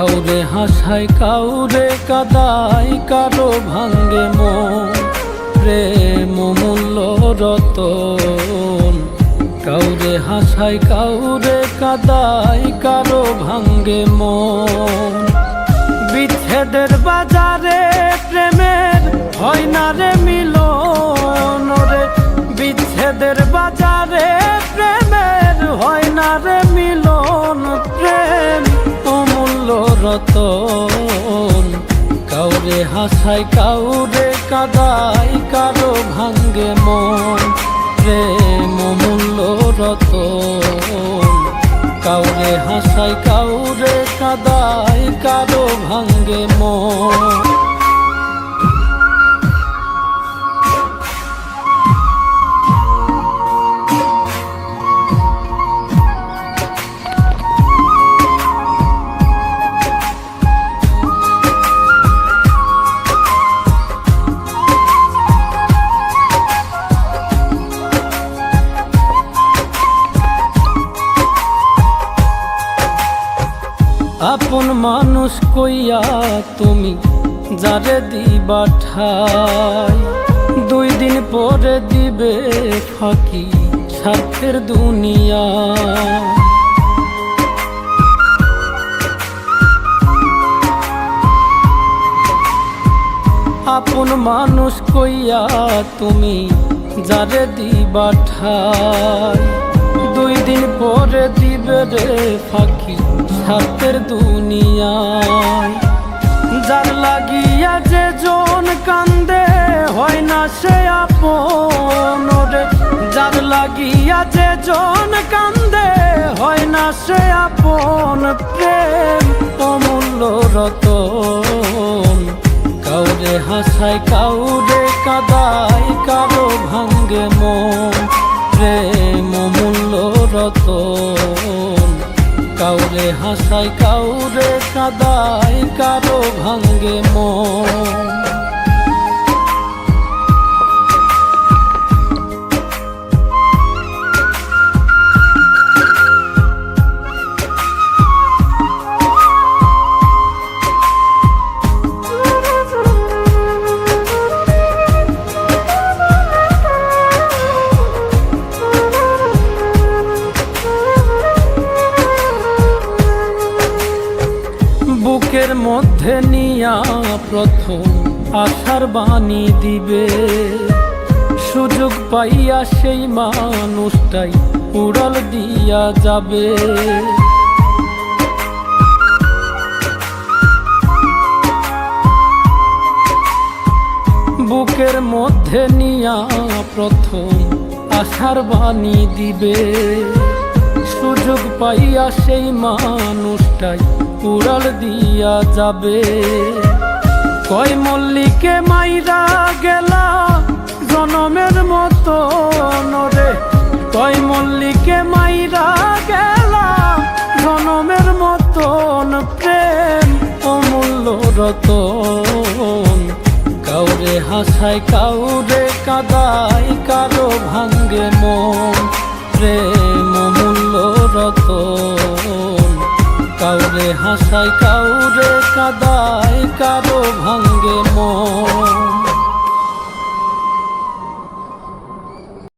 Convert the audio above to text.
কাউরে হাসায় কাউরে কাদায়, কারো ভাঙ্গে মন, প্রেম মূল্য রতন। কাউরে হাসায় কাউরে কাদায়, কারো ভাঙ্গে মন। বিচ্ছেদের বাজারে প্রেমের হয় না রে মিলন রে, বিচ্ছেদের বাজারে প্রেমের হয় না রে মিলন। প্রেম অমূল্য রতন, কাউরে হাসায় কাউরে কাদায়, কারো ভাঙ্গে মন, প্রেম অমূল্য রতন। কাউরে হাসায় কাউরে কাদায়, কারো ভাঙ্গে মন। আপন মানুষ কইয়া তুমি যারে দিবা ঠাই, 2 দিন পরে দিবে ফাঁকি স্বার্থের দুনিয়া। আপন মানুষ কইয়া তুমি যারে দিবা ঠাই, 2 দিন পরে দিবে রে ফাঁকি স্বার্থের দুনিয়ায়। যার লাগিয়া যে জন কান্দে হয় না সে আপন রে, যার লাগিয়া যে জন কান্দে হয় না সে আপন। প্রেম অমূল্য রতন, কাউরে হাসায় কাউরে কাদায়, কারো ভাঙ্গে মন, প্রেম অমূল্য রতন। কাউরে হাসায় কাউরে কাদায়, কারো ভাঙ্গে মন। বুকের মধ্যে নিয়া প্রথম আশার বাণী দিবে, সুযোগ পাইয়া সেই মানুষটাই উড়াল দিয়া যাবে। বুকের মধ্যে নিয়া প্রথম আশার বাণী দিবে, সুযোগ পাইয়া সেই মানুষটাই উড়াল দিয়া যাবে। কয় মল্লিকে মাইরা গেলা জনমের মতো রে, কয় মল্লিকে মাইরা গেলা জনমের মতন। প্রেম অমূল্য রতন, কাউরে হাসায় কাউরে কাদায়, কারো ভাঙ্গে মন, প্রেম অমূল্য রতন। কাউরে হাসায় কাউরে কাদায়,